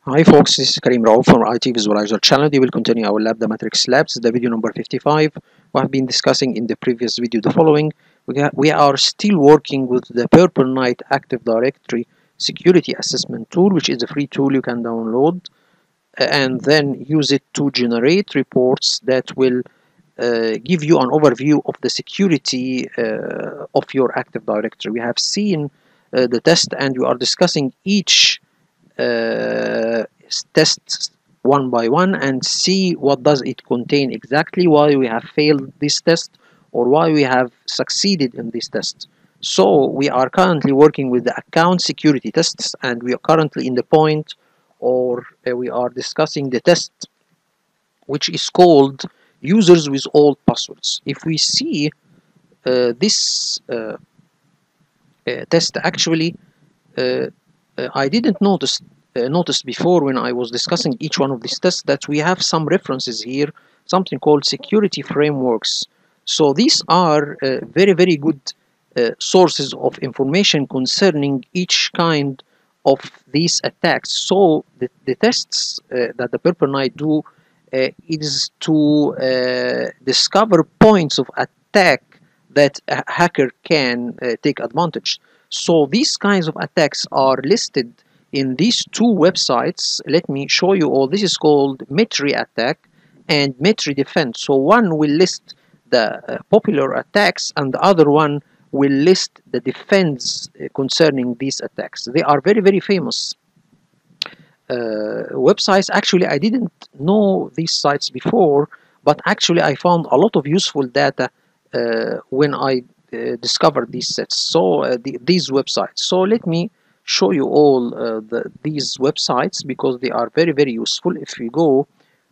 Hi folks, this is Karim Raouf from IT Visualizer channel. We will continue our lab, the Matrix Lab. This is the video number 55. We have been discussing in the previous video the following. We are still working with the Purple Knight Active Directory Security Assessment tool, which is a free tool you can download and then use it to generate reports that will give you an overview of the security of your Active Directory. We have seen the test and we are discussing each test one by one and see what does it contain exactly, why we have failed this test or why we have succeeded in this test. So we are currently working with the account security tests, and we are currently in the point, or we are discussing the test which is called users with old passwords. If we see this test, actually I didn't notice before when I was discussing each one of these tests that we have some references here, something called security frameworks. So these are very good sources of information concerning each kind of these attacks. So the tests that the Purple Knight do is to discover points of attack that a hacker can take advantage. So these kinds of attacks are listed in these two websites. Let me show you all. This is called Metri Attack and Metri Defense. So one will list the popular attacks and the other one will list the defense concerning these attacks. They are very famous websites. Actually, I didn't know these sites before, but actually I found a lot of useful data when I discovered these sets. So these websites. So let me show you all these websites because they are very useful. If we go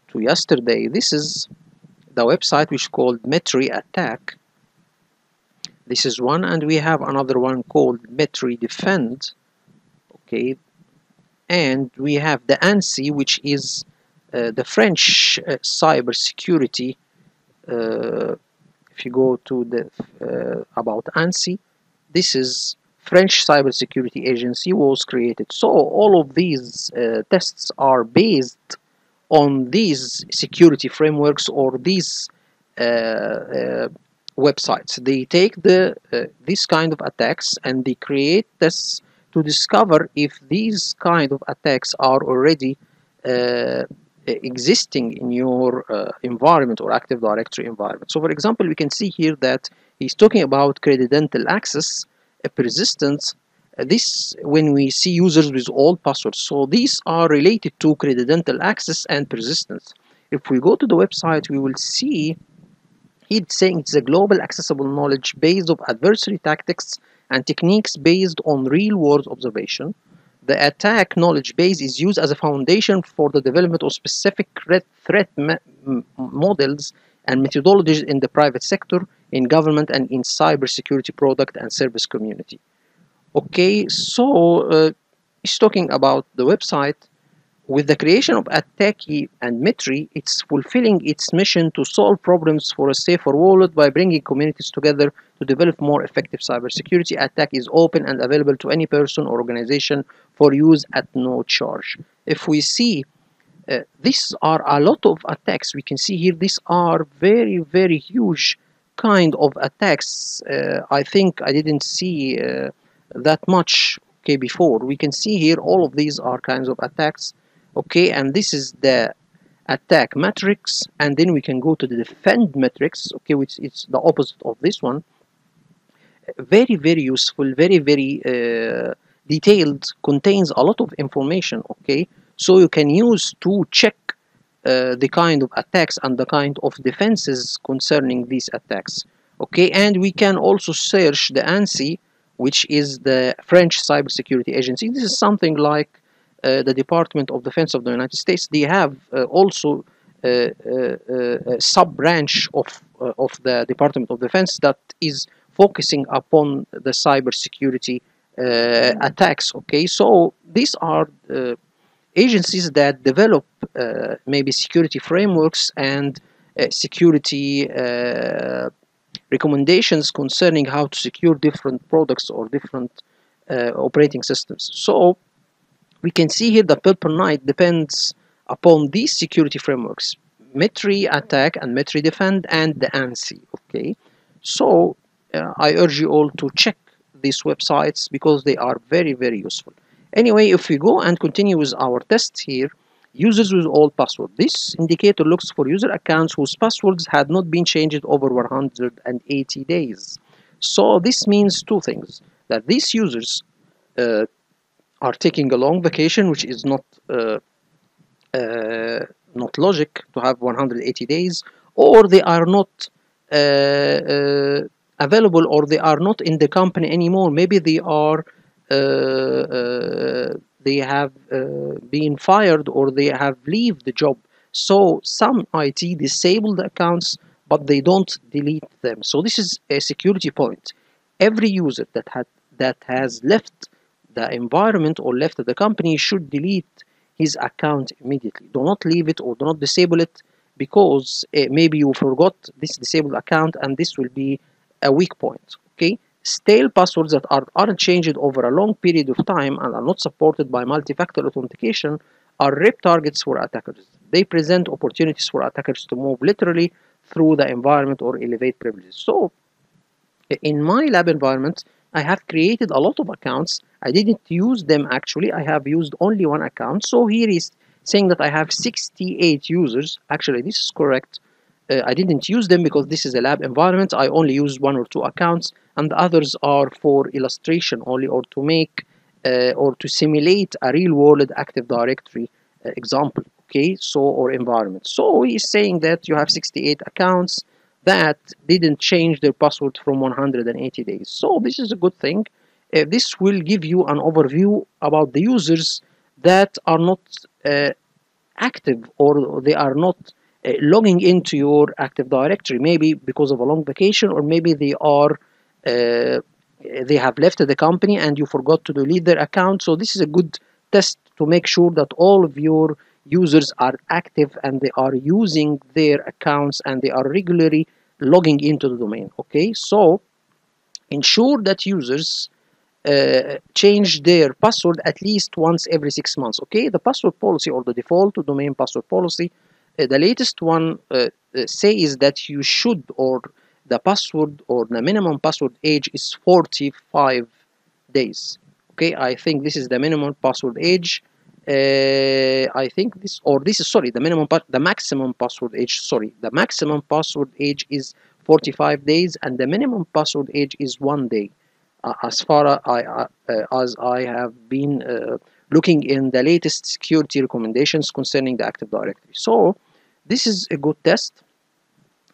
to yesterday, this is the website which is called Metri Attack. This is one, and we have another one called Metri Defend. Okay, and we have the ANSI, which is the French cybersecurity. If you go to the about ANSI, this is French cybersecurity agency was created. So all of these tests are based on these security frameworks or these websites. They take this kind of attacks and they create tests to discover if these kind of attacks are already existing in your environment or Active Directory environment. So for example, we can see here that he's talking about credential access, persistence. This when we see users with old passwords. So these are related to credential access and persistence. If we go to the website, we will see it's saying it's a global accessible knowledge base of adversary tactics and techniques based on real-world observation. The attack knowledge base is used as a foundation for the development of specific threat models and methodologies in the private sector, in government, and in cybersecurity product and service community. Okay, so it's talking about the website. With the creation of Attacki and Metri, it's fulfilling its mission to solve problems for a safer world by bringing communities together to develop more effective cybersecurity. Attack is open and available to any person or organization for use at no charge. If we see, these are a lot of attacks. We can see here these are very huge kind of attacks. I think I didn't see that much before. We can see here all of these are kinds of attacks. Okay, and this is the attack matrix, and then we can go to the defend matrix, okay, which is the opposite of this one. Very useful, very detailed, contains a lot of information. Okay, so you can use to check the kind of attacks and the kind of defenses concerning these attacks. Okay, and we can also search the ANSI, which is the French cybersecurity agency. This is something like the Department of Defense of the United States. They have also a sub-branch of the Department of Defense that is focusing upon the cybersecurity attacks. Okay, so these are agencies that develop maybe security frameworks and security recommendations concerning how to secure different products or different operating systems. So We can see here that Purple Knight depends upon these security frameworks: Metri Attack and Metri Defend and the ANSI. Okay, so I urge you all to check these websites because they are very, very useful. Anyway, if we go and continue with our test here, users with old password. This indicator looks for user accounts whose passwords had not been changed over 180 days. So this means two things: that these users uh, are taking a long vacation, which is not logic to have 180 days, or they are not uh, available, or they are not in the company anymore. Maybe they have been fired, or they have leave the job. So some IT disable the accounts, but they don't delete them. So this is a security point. Every user that has left the environment or left the company should delete his account immediately. Do not leave it or do not disable it, because maybe you forgot this disabled account, and this will be a weak point. Okay, stale passwords that aren't changed over a long period of time and are not supported by multi-factor authentication are rip targets for attackers. They present opportunities for attackers to move literally through the environment or elevate privileges. So in my lab environment, I have created a lot of accounts. I didn't use them actually. I have used only one account. So here is saying that I have 68 users. Actually, this is correct. I didn't use them because this is a lab environment. I only used one or two accounts, and the others are for illustration only, or to make or to simulate a real-world Active Directory example. Okay, so or environment. So he's saying that you have 68 accounts that didn't change their password from 180 days. So this is a good thing. This will give you an overview about the users that are not active, or they are not logging into your Active Directory, maybe because of a long vacation, or maybe they have left the company and you forgot to delete their account. So this is a good test to make sure that all of your users are active and they are using their accounts and they are regularly logging into the domain. Okay, so ensure that users change their password at least once every 6 months. Okay, the password policy or the default domain password policy, the latest one says that you should, or the password or the minimum password age is 45 days. Okay, I think this is the minimum password age. I think this is, sorry, the maximum password age. Sorry, the maximum password age is 45 days, and the minimum password age is 1 day. As far as I have been looking in the latest security recommendations concerning the Active Directory. So this is a good test,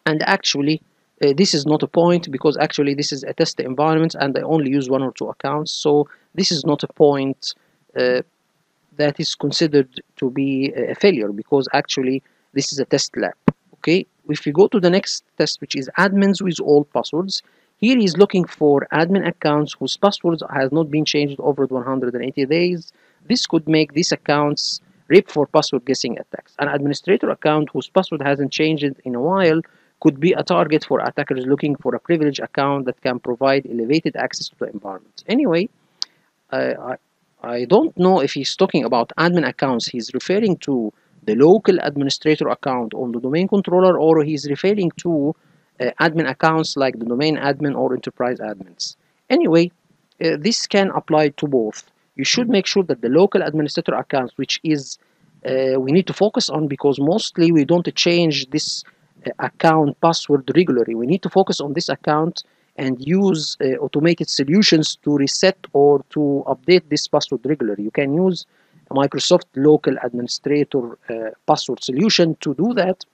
and actually this is not a point, because actually this is a test environment and I only use one or two accounts. So this is not a point that is considered to be a failure, because actually this is a test lab. Okay, if we go to the next test, which is admins with old passwords, here he is looking for admin accounts whose passwords has not been changed over 180 days. This could make these accounts ripe for password guessing attacks. An administrator account whose password hasn't changed in a while could be a target for attackers looking for a privileged account that can provide elevated access to the environment. Anyway, I don't know if he's talking about admin accounts. He's referring to the local administrator account on the domain controller, or he's referring to admin accounts like the domain admin or enterprise admins. Anyway, this can apply to both. You should make sure that the local administrator accounts, which is we need to focus on, because mostly we don't change this account password regularly. We need to focus on this account and use automated solutions to reset or to update this password regularly. You can use a Microsoft local administrator password solution to do that,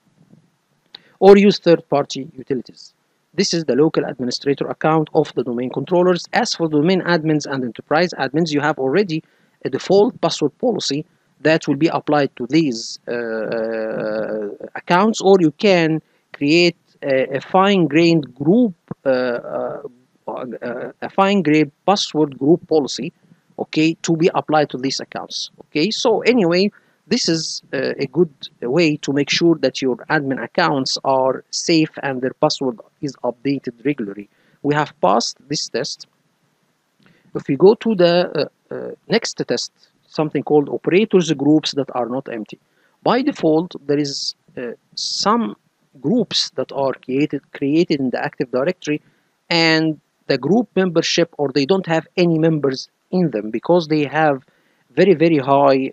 or use third-party utilities. This is the local administrator account of the domain controllers. As for domain admins and enterprise admins, you have already a default password policy that will be applied to these accounts, or you can create a fine-grained group, a fine-grained password group policy, okay, to be applied to these accounts. Okay, so anyway, this is a good way to make sure that your admin accounts are safe and their password is updated regularly. We have passed this test. If we go to the next test, something called operators groups that are not empty. By default, there is some groups that are created in the Active Directory, and the group membership, or they don't have any members in them because they have very high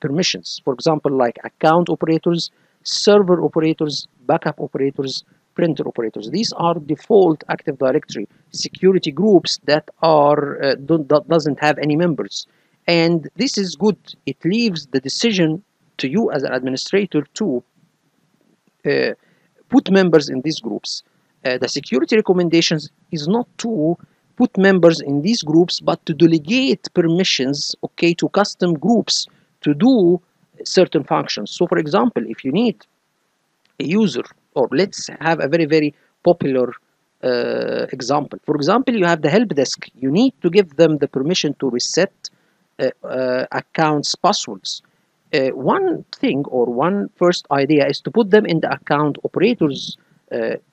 permissions. For example, like account operators, server operators, backup operators, printer operators. These are default Active Directory security groups that are that doesn't have any members, and this is good. It leaves the decision to you as an administrator to uh, put members in these groups. The security recommendations is not to put members in these groups, but to delegate permissions, okay, to custom groups to do certain functions. So, for example, if you need a user, or let's have a very popular example. For example, you have the help desk. You need to give them the permission to reset accounts passwords. One thing, or one first idea, is to put them in the account operators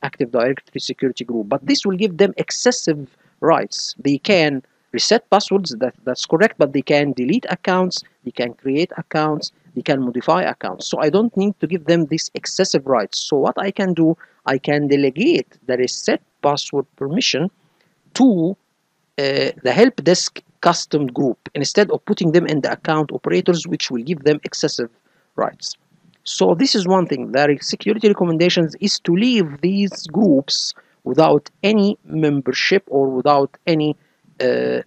Active Directory security group, but this will give them excessive rights. They can reset passwords, that's correct, but they can delete accounts, they can create accounts, they can modify accounts. So I don't need to give them these excessive rights. So what I can do, I can delegate the reset password permission to the help desk custom group instead of putting them in the account operators, which will give them excessive rights. So this is one thing. The security recommendations is to leave these groups without any membership or without any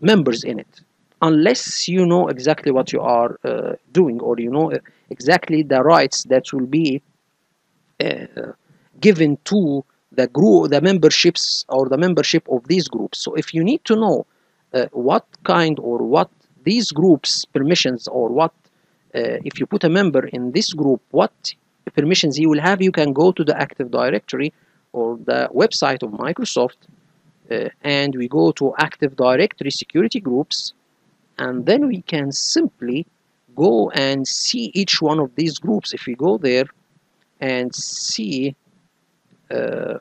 members in it, unless you know exactly what you are doing, or you know exactly the rights that will be given to the group, the memberships, or the membership of these groups. So if you need to know what kind, or what these groups permissions, or what if you put a member in this group, what permissions he will have, you can go to the Active Directory or the website of Microsoft, and we go to Active Directory security groups, and then we can simply go and see each one of these groups. If we go there and see, here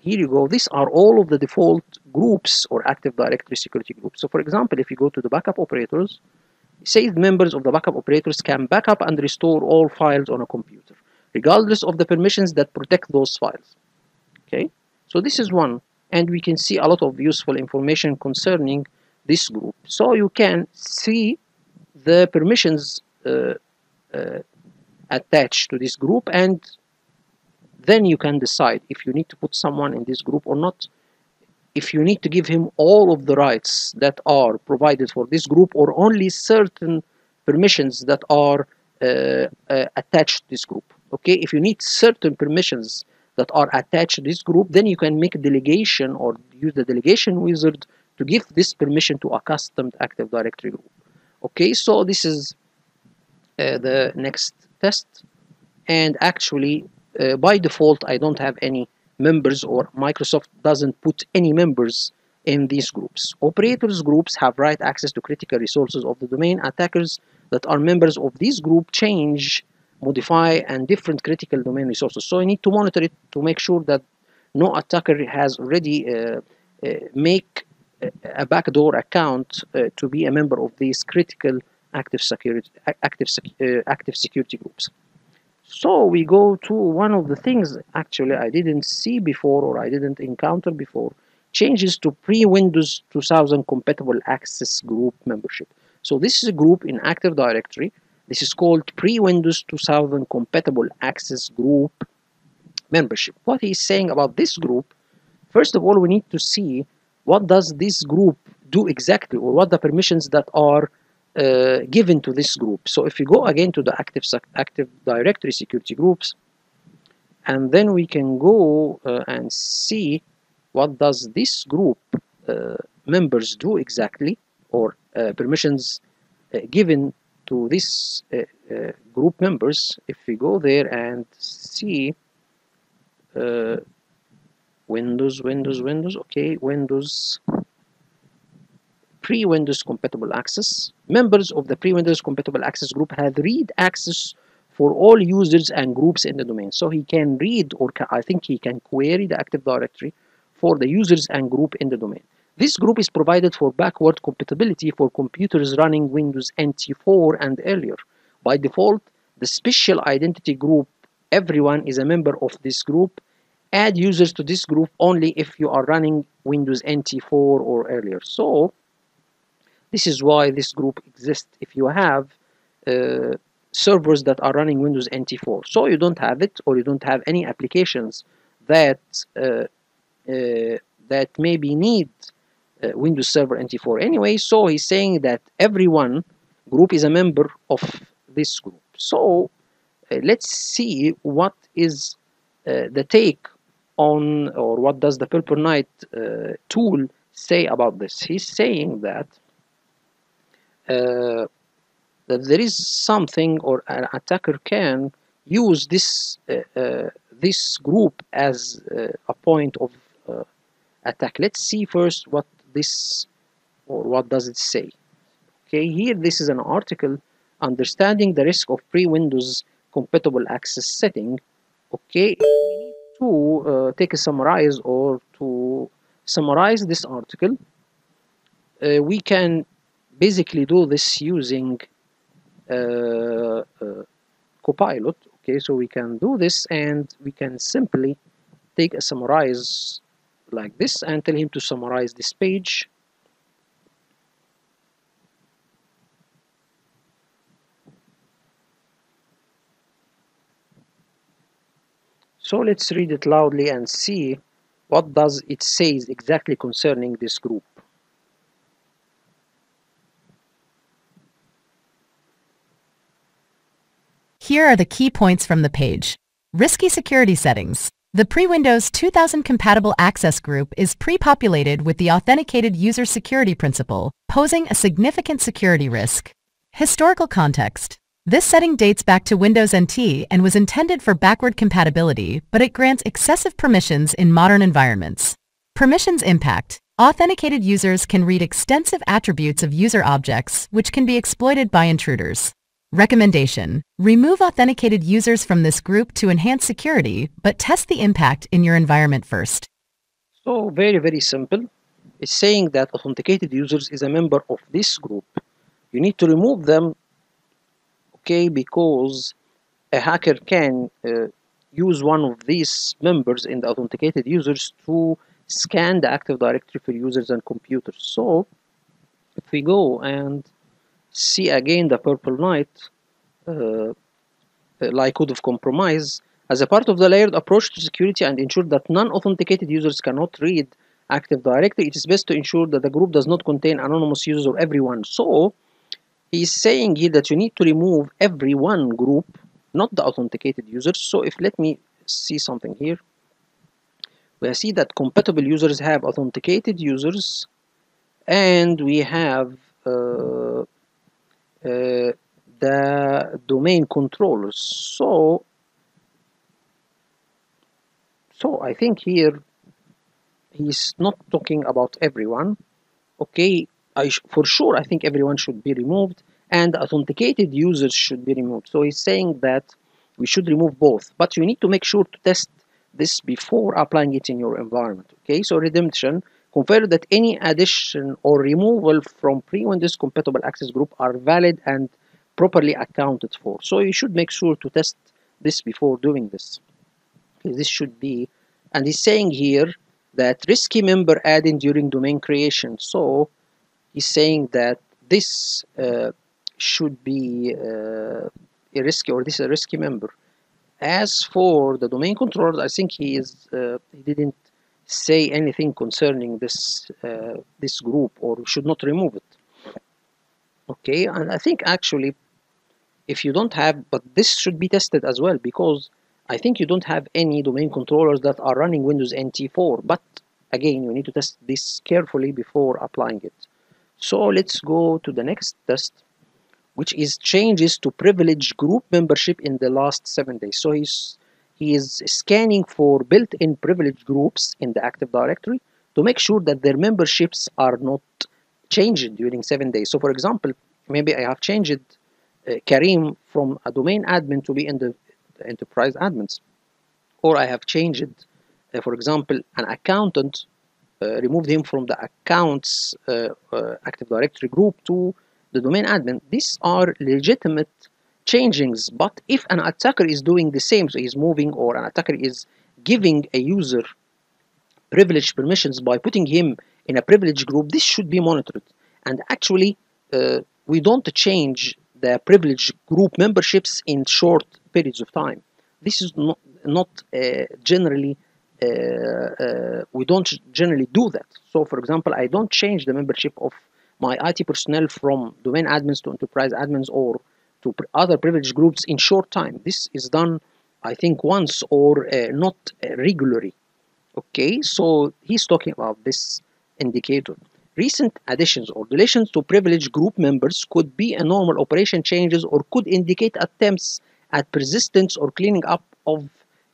you go, these are all of the default groups or Active Directory security groups. So for example, if you go to the backup operators, it says members of the backup operators can backup and restore all files on a computer, regardless of the permissions that protect those files. Okay, so this is one, and we can see a lot of useful information concerning this group. So you can see the permissions attached to this group, and then you can decide if you need to put someone in this group or not, if you need to give him all of the rights that are provided for this group, or only certain permissions that are attached to this group. Okay, if you need certain permissions that are attached to this group, then you can make a delegation or use the delegation wizard to give this permission to a custom Active Directory group. Okay, so this is the next test, and actually by default I don't have any members, or Microsoft doesn't put any members in these groups. Operators groups have right access to critical resources of the domain. Attackers that are members of this group change, modify, and different critical domain resources. So you need to monitor it to make sure that no attacker has already make a backdoor account to be a member of these critical active security groups. So we go to one of the things actually I didn't see before, or I didn't encounter before, changes to pre-Windows 2000 compatible access group membership. So this is a group in Active Directory. This is called pre-Windows 2000 compatible access group membership. What he's saying about this group, first of all, we need to see what does this group do exactly, or what the permissions that are given to this group. So if you go again to the Active Directory security groups, and then we can go and see what does this group members do exactly, or permissions given to this group members. If we go there and see Windows, okay, Windows, pre-Windows compatible access. Members of the pre-Windows compatible access group have read access for all users and groups in the domain. So he can read, or I think he can query the Active Directory for the users and group in the domain. This group is provided for backward compatibility for computers running Windows NT4 and earlier. By default, the special identity group, everyone is a member of this group. Add users to this group only if you are running Windows NT4 or earlier. So this is why this group exists if you have uh, servers that are running Windows NT4. So you don't have it, or you don't have any applications that that maybe need Windows Server NT4 anyway. So he's saying that everyone group is a member of this group. So let's see what is the take on, or what does the Purple Knight tool say about this. He's saying that that there is something, or an attacker can use this group as a point of attack. Let's see first what this, or what does it say. Okay, here this is an article, understanding the risk of pre-Windows compatible access setting. Okay, if we need to take a summarize, or to summarize this article, we can basically do this using Copilot. Okay, so we can do this, and we can simply take a summarize like this and tell him to summarize this page. So let's read it loudly and see what does it says exactly concerning this group. Here are the key points from the page. Risky security settings. The pre-Windows 2000 compatible access group is pre-populated with the authenticated user security principal, posing a significant security risk. Historical context. This setting dates back to Windows NT and was intended for backward compatibility, but it grants excessive permissions in modern environments. Permissions impact. Authenticated users can read extensive attributes of user objects, which can be exploited by intruders. Recommendation: remove authenticated users from this group to enhance security, but test the impact in your environment first. So very simple. It's saying that authenticated users is a member of this group. You need to remove them, okay, because a hacker can use one of these members in the authenticated users to scan the Active Directory for users and computers. So if we go and see again the Purple Knight like code of compromise, as a part of the layered approach to security and ensure that non-authenticated users cannot read Active Directory, it is best to ensure that the group does not contain anonymous users or everyone. So he's saying here that you need to remove everyone group, not the authenticated users. So if, let me see something here, we see that compatible users have authenticated users, and we have the domain controllers. So I think here he's not talking about everyone. Okay, for sure I think everyone should be removed, and authenticated users should be removed. So he's saying that we should remove both, but you need to make sure to test this before applying it in your environment. Okay, so redemption: confirm that any addition or removal from pre-Windows compatible access group are valid and properly accounted for. So you should make sure to test this before doing this. Okay, this should be, and he's saying here that risky member added during domain creation. So he's saying that this should be a risky, or this is a risky member. As for the domain controllers, I think he didn't say anything concerning this this group, or should not remove it. Okay, and I think actually, if you don't have, but this should be tested as well, because I think you don't have any domain controllers that are running Windows NT4. But again, you need to test this carefully before applying it. So let's go to the next test, which is changes to privileged group membership in the last 7 days. So he is scanning for built-in privileged groups in the Active Directory to make sure that their memberships are not changed during 7 days. So for example, maybe I have changed Karim from a domain admin to be in the enterprise admins, or I have changed, for example, an accountant removed him from the accounts Active Directory group to the domain admin. These are legitimate changings, but if an attacker is doing the same, so he's moving, or an attacker is giving a user privileged permissions by putting him in a privileged group, this should be monitored. And actually, we don't change the privileged group memberships in short periods of time. This is not generally, we don't generally do that. So for example, I don't change the membership of my IT personnel from domain admins to enterprise admins or to other privileged groups in short time. This is done, I think, once or not regularly. Okay, so he's talking about this indicator. Recent additions or deletions to privileged group members could be a normal operation changes or could indicate attempts at persistence or cleaning up of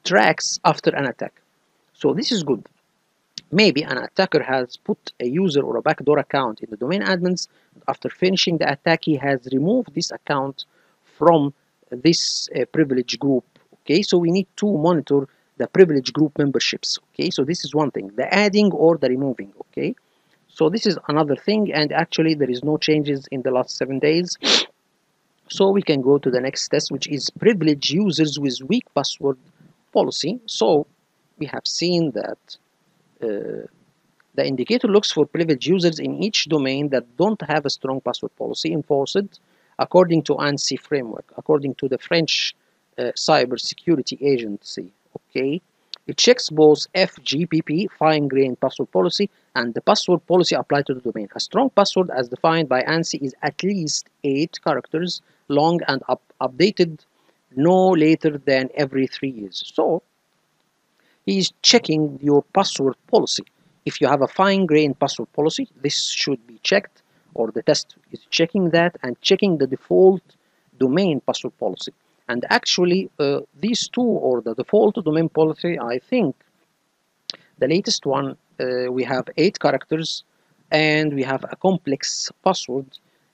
tracks after an attack. So this is good. Maybe an attacker has put a user or a backdoor account in the domain admins. After finishing the attack, he has removed this account from this privileged group. Okay, so we need to monitor the privileged group memberships. Okay, so this is one thing, the adding or the removing. Okay, so this is another thing, and actually there is no changes in the last 7 days. So we can go to the next test, which is privileged users with weak password policy. So we have seen that the indicator looks for privileged users in each domain that don't have a strong password policy enforced according to ANSSI framework, according to the French cyber security agency. Okay, it checks both FGPP, fine-grained password policy, and the password policy applied to the domain. A strong password as defined by ANSSI is at least 8 characters long and updated no later than every 3 years. So he's checking your password policy. If you have a fine-grained password policy, this should be checked, or the test is checking that and checking the default domain password policy. And actually, these two, or the default domain policy, I think the latest one, we have 8 characters, and we have a complex password,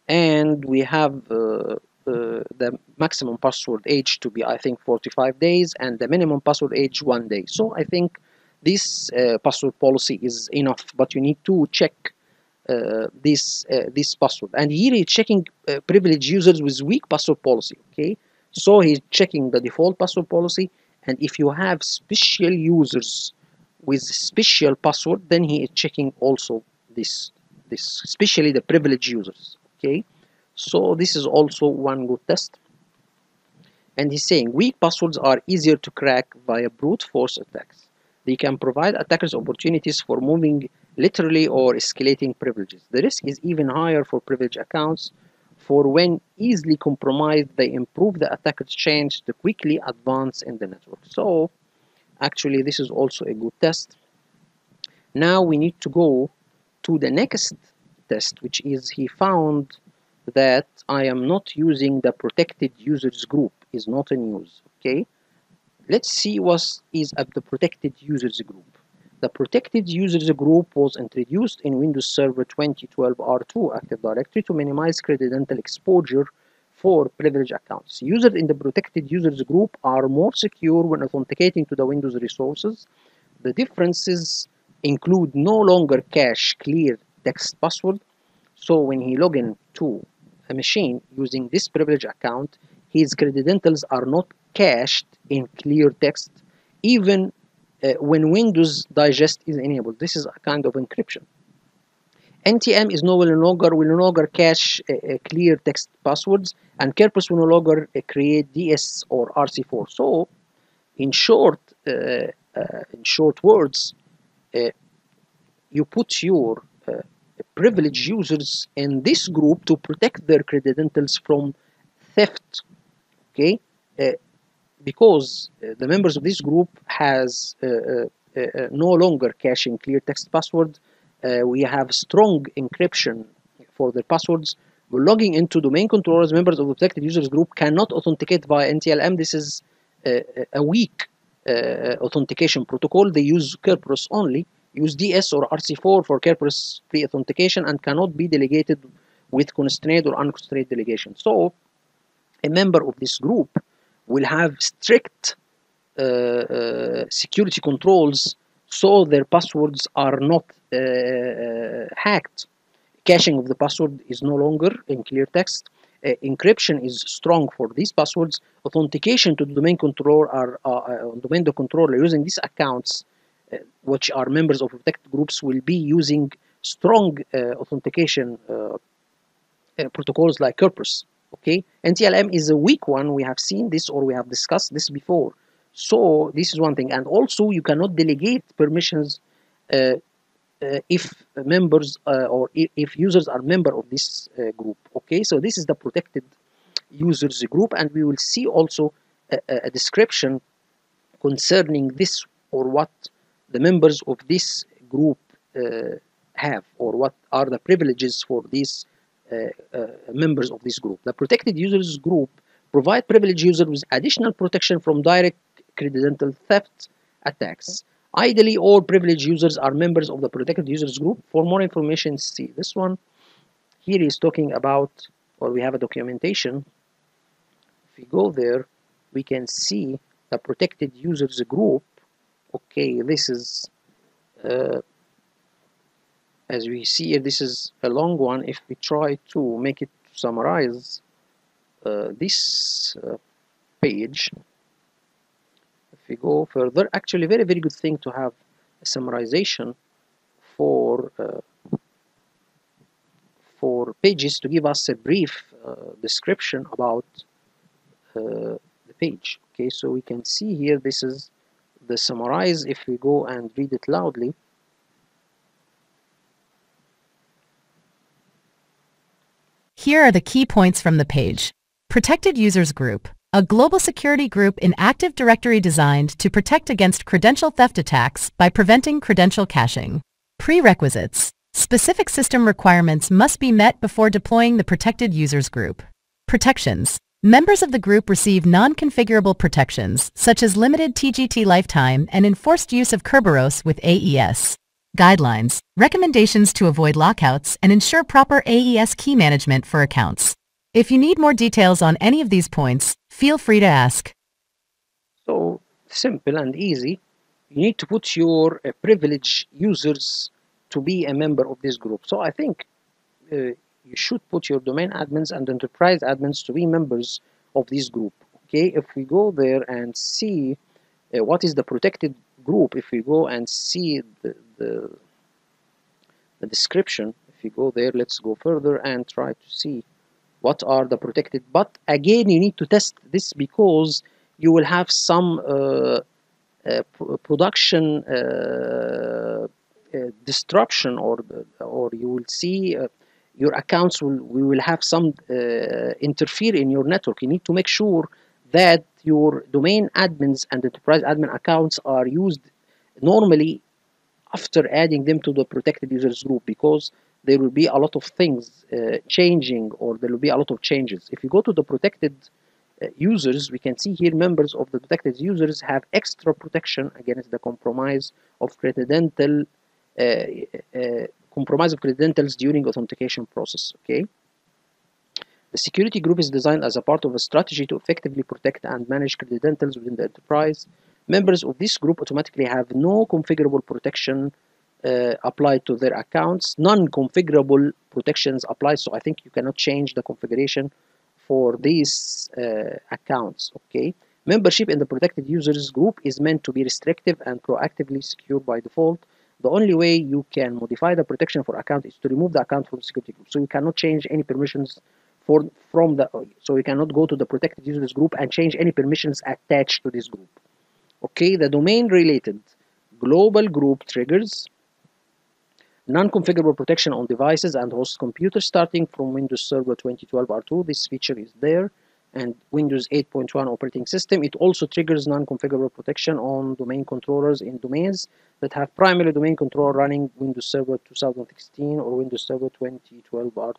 and we have the maximum password age to be, I think, 45 days, and the minimum password age 1 day. So I think this password policy is enough, but you need to check this password. And here he's checking privileged users with weak password policy. Okay, so he's checking the default password policy, and if you have special users with special password, then he is checking also this especially the privileged users. Okay, so this is also one good test. And he's saying weak passwords are easier to crack via brute force attacks. They can provide attackers opportunities for moving laterally or escalating privileges. The risk is even higher for privileged accounts, for when easily compromised, they improve the attacker's chance to quickly advance in the network. So actually this is also a good test. Now we need to go to the next test, which is he found that I am not using the protected users group is not in use. Okay, let's see what is the protected users group. The protected users group was introduced in Windows Server 2012 R2 Active Directory to minimize credential exposure for privileged accounts. Users in the protected users group are more secure when authenticating to the Windows resources. The differences include no longer cache clear text password. So when he log in to a machine using this privileged account, his credentials are not cached in clear text, even when Windows Digest is enabled. This is a kind of encryption. NTM is will no longer cache clear text passwords, and Kerberos will no longer create DS or RC4. So, in short words, you put your privileged users in this group to protect their credentials from theft. Okay, because the members of this group has no longer caching clear text password. We have strong encryption for their passwords. We're logging into domain controllers. Members of the protected users group cannot authenticate via NTLM. This is a weak authentication protocol. They use Kerberos only, use DS or RC4 for Kerberos pre-authentication, and cannot be delegated with constrained or unconstrained delegation. So a member of this group will have strict security controls, so their passwords are not hacked. Caching of the password is no longer in clear text. Encryption is strong for these passwords. Authentication to the domain controller domain controller using these accounts, which are members of protected groups, will be using strong authentication protocols like Kerberos. Okay, NTLM is a weak one. We have seen this, or we have discussed this before. So this is one thing, and also you cannot delegate permissions if members or if users are member of this group. Okay, so this is the protected users group, and we will see also a description concerning this, or what the members of this group have, or what are the privileges for these members of this group. The protected users group provide privileged users with additional protection from direct credential theft attacks. Ideally, all privileged users are members of the protected users group. For more information, see this one. Here is talking about, or we have a documentation. If we go there, we can see the protected users group. Okay, this is as we see here, this is a long one. If we try to make it summarize this page, if we go further, actually very good thing to have a summarization for pages to give us a brief description about the page. Okay, so we can see here, this is the summarize. If we go and read it loudly, here are the key points from the page. Protected Users Group, a global security group in Active Directory designed to protect against credential theft attacks by preventing credential caching. Prerequisites. Specific system requirements must be met before deploying the Protected Users Group. Protections. Members of the group receive non-configurable protections, such as limited TGT lifetime and enforced use of Kerberos with AES. Guidelines. Recommendations to avoid lockouts and ensure proper AES key management for accounts. If you need more details on any of these points, feel free to ask. So simple and easy. You need to put your privileged users to be a member of this group. So I think you should put your domain admins and enterprise admins to be members of this group. Okay, if we go there and see what is the protected group, if we go and see the description, if you go there, let's go further and try to see what are the protected. But again, you need to test this, because you will have some production disruption, or you will see your accounts will have some interfere in your network. You need to make sure that your domain admins and enterprise admin accounts are used normally after adding them to the protected users group, because there will be a lot of things changing, or there will be a lot of changes. If you go to the protected users, we can see here members of the protected users have extra protection against the compromise of credentials during authentication process. Okay. The security group is designed as a part of a strategy to effectively protect and manage credentials within the enterprise. Members of this group automatically have no configurable protection applied to their accounts. Non-configurable protections apply, so I think you cannot change the configuration for these accounts. Okay. Membership in the protected users group is meant to be restrictive and proactively secure by default. The only way you can modify the protection for account is to remove the account from the security group. So you cannot change any permissions so you cannot go to the protected users group and change any permissions attached to this group. Okay, the domain related global group triggers non-configurable protection on devices and host computers starting from Windows Server 2012 R2. This feature is there, and Windows 8.1 operating system. It also triggers non-configurable protection on domain controllers in domains that have primary domain controller running Windows Server 2016 or Windows Server 2012 R2.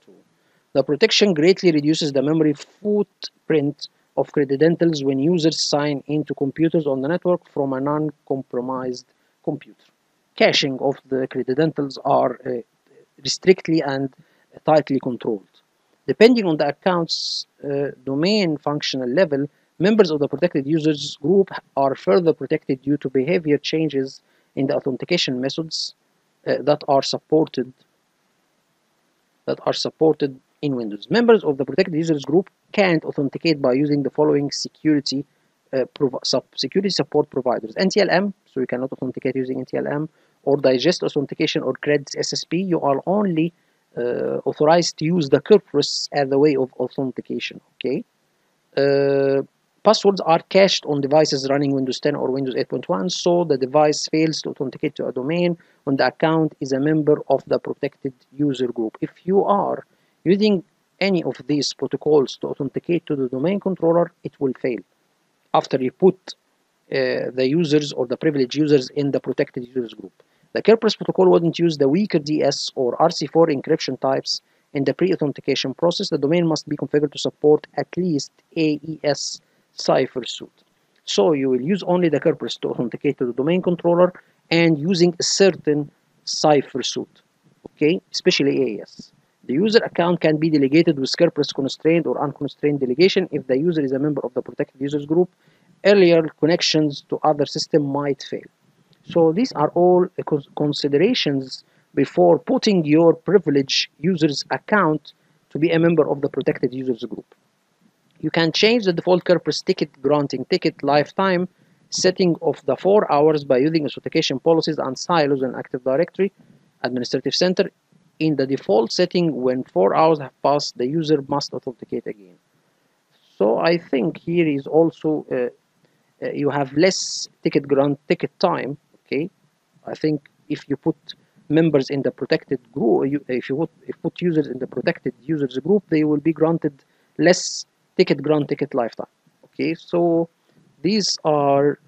The protection greatly reduces the memory footprint of credentials when users sign into computers on the network from a non-compromised computer. Caching of the credentials are strictly and tightly controlled. Depending on the account's domain functional level, members of the protected users group are further protected due to behavior changes in the authentication methods that are supported in Windows. Members of the protected users group can't authenticate by using the following security support providers: NTLM, so you cannot authenticate using NTLM, or Digest Authentication or Credits SSP. You are only authorized to use the Kerberos as the way of authentication. Okay. Passwords are cached on devices running Windows 10 or Windows 8.1, so the device fails to authenticate to a domain when the account is a member of the protected user group. If you are using any of these protocols to authenticate to the domain controller, it will fail after you put the users or the privileged users in the protected users group. The Kerberos protocol wouldn't use the weaker DS or RC4 encryption types in the pre-authentication process. The domain must be configured to support at least AES cipher suit. So you will use only the Kerberos to authenticate to the domain controller and using a certain cipher suit, okay, especially AES. The user account can be delegated with Kerberos constrained or unconstrained delegation if the user is a member of the protected users group. Earlier connections to other systems might fail. So these are all considerations before putting your privileged user's account to be a member of the protected users group. You can change the default Kerberos ticket granting ticket lifetime setting of the 4 hours by using authentication policies and silos in Active Directory Administrative Center. In the default setting, when 4 hours have passed, the user must authenticate again. So I think here is also you have less ticket time. Okay, I think if you put members in the protected group, if you put users in the protected users group, they will be granted less ticket lifetime. Okay, so these are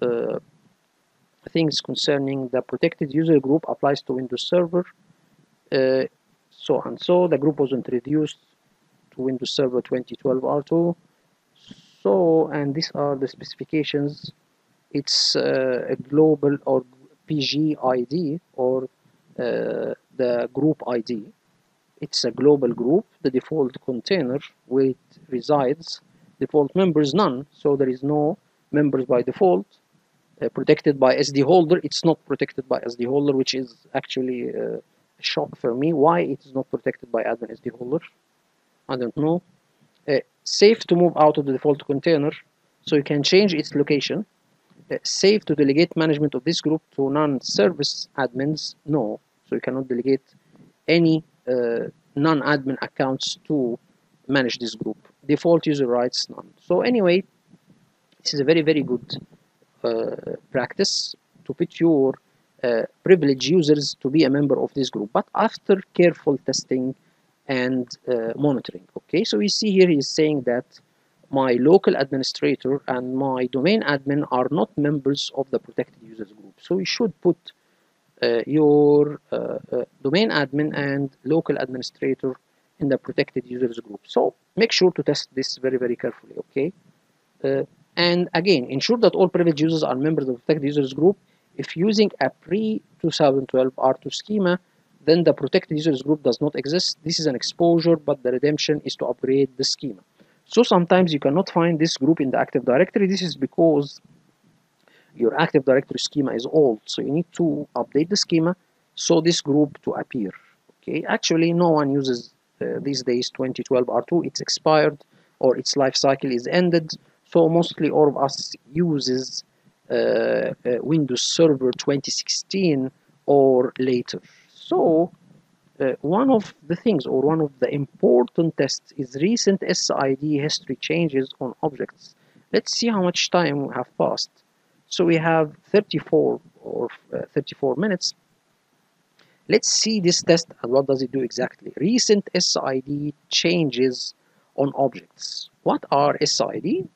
things concerning the protected user group applies to Windows Server. So and so the group was introduced to Windows Server 2012 R2. So, and these are the specifications. It's a global or PG ID or the group ID. It's a global group. The default container where it resides, default members none. So there is no members by default. Protected by SD holder. It's not protected by SD holder, which is actually a shock for me. Why it is not protected by admin SD holder? I don't know. Safe to move out of the default container, so you can change its location. Safe to delegate management of this group to non-service admins. No, so you cannot delegate any non-admin accounts to manage this group. Default user rights none. So anyway, this is a very, very good practice to put your privileged users to be a member of this group, but after careful testing and monitoring. Okay, so we see here he's saying that my local administrator and my domain admin are not members of the protected users group. So you should put your domain admin and local administrator in the protected users group. So make sure to test this very, very carefully. Okay. And again, ensure that all privileged users are members of the protected users group. If using a pre-2012 R2 schema, then the protected users group does not exist. This is an exposure, but the redemption is to upgrade the schema. So sometimes you cannot find this group in the Active Directory. This is because your Active Directory schema is old. So you need to update the schema so this group to appear. Okay, actually no one uses these days 2012 R2. It's expired or its life cycle is ended. So mostly all of us uses Windows Server 2016 or later. So one of the things or one of the important tests is recent SID history changes on objects. Let's see how much time we have passed. So we have 34 minutes. Let's see this test and what does it do exactly. Recent SID changes on objects. What are SID?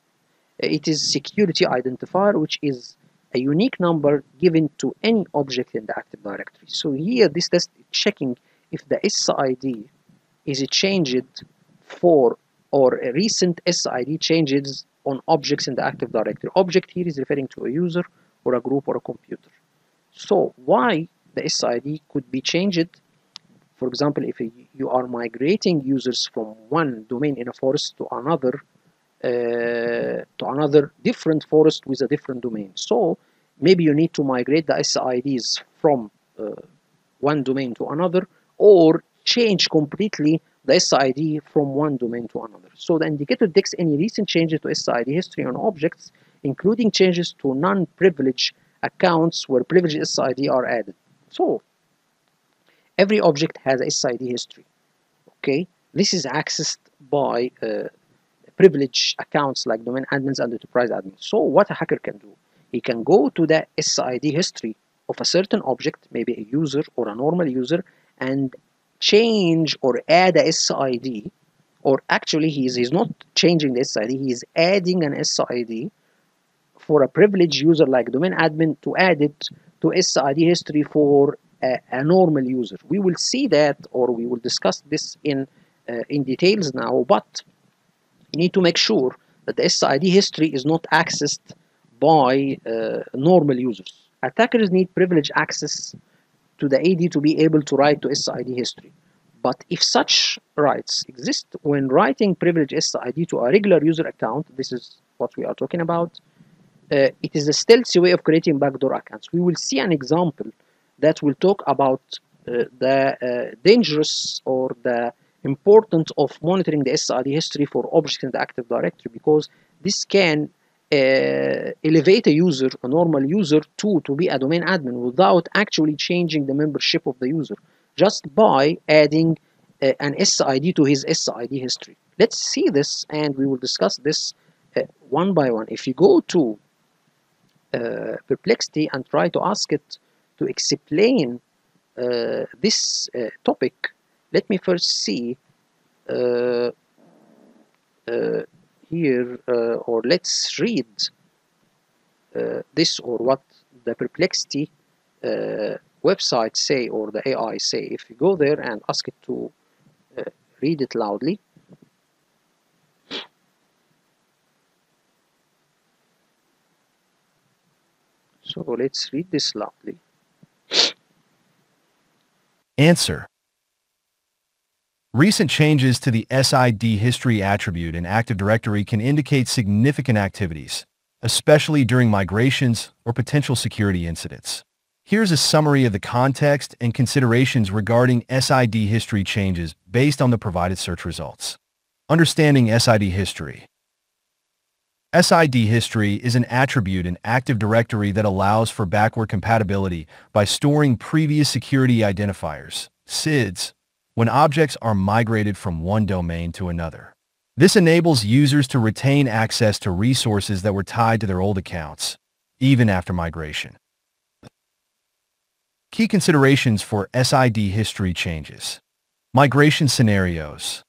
It is security identifier, which is a unique number given to any object in the Active Directory. So here this test is checking if the SID is changed for or a recent SID changes on objects in the Active Directory. Object here is referring to a user or a group or a computer. So why the SID could be changed? For example, if you are migrating users from one domain in a forest to another different forest with a different domain. So maybe you need to migrate the SIDs from one domain to another, or change completely the SID from one domain to another. So the indicator detects any recent changes to SID history on objects, including changes to non-privileged accounts where privileged SID are added. So every object has a SID history. Okay, this is accessed by privileged accounts like domain admins and enterprise admins. So what a hacker can do, he can go to the SID history of a certain object, maybe a user or a normal user, and change or add a SID, or actually he's not changing the SID, he's adding an SID for a privileged user like domain admin to add it to SID history for a normal user. We will see that, or we will discuss this in details now, but you need to make sure that the SID history is not accessed by normal users. Attackers need privileged access to the AD to be able to write to SID history. But if such rights exist when writing privileged SID to a regular user account, this is what we are talking about, it is a stealthy way of creating backdoor accounts. We will see an example that will talk about the dangerous or the importance of monitoring the SID history for objects in the Active Directory, because this can elevate a user, a normal user, to be a domain admin without actually changing the membership of the user, just by adding an SID to his SID history. Let's see this, and we will discuss this one by one. If you go to Perplexity and try to ask it to explain this topic, let me first see here, or let's read this, or what the Perplexity website say, or the AI say. If you go there and ask it to read it loudly, so let's read this loudly. Answer. Recent changes to the SID history attribute in Active Directory can indicate significant activities, especially during migrations or potential security incidents. Here's a summary of the context and considerations regarding SID history changes based on the provided search results. Understanding SID history. SID history is an attribute in Active Directory that allows for backward compatibility by storing previous security identifiers, SIDs, when objects are migrated from one domain to another. This enables users to retain access to resources that were tied to their old accounts, even after migration. Key considerations for SID history changes. Migration scenarios.